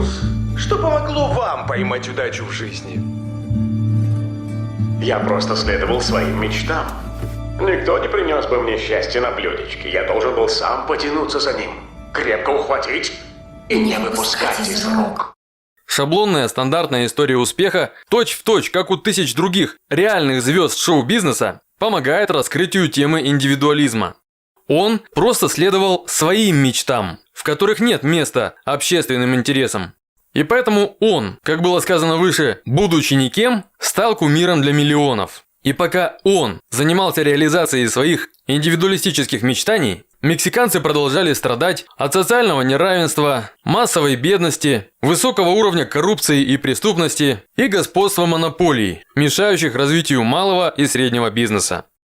вопрос. Что помогло вам поймать удачу в жизни? Я просто следовал своим мечтам. Никто не принес бы мне счастье на блюдечке. Я должен был сам потянуться за ним, крепко ухватить и не выпускать из рук. Шаблонная стандартная история успеха, точь-в-точь, как у тысяч других реальных звезд шоу-бизнеса, помогает раскрытию темы индивидуализма. Он просто следовал своим мечтам, в которых нет места общественным интересам. И поэтому он, как было сказано выше, будучи никем, стал кумиром для миллионов. И пока он занимался реализацией своих индивидуалистических мечтаний, мексиканцы продолжали страдать от социального неравенства, массовой бедности, высокого уровня коррупции и преступности и господства монополий, мешающих развитию малого и среднего бизнеса.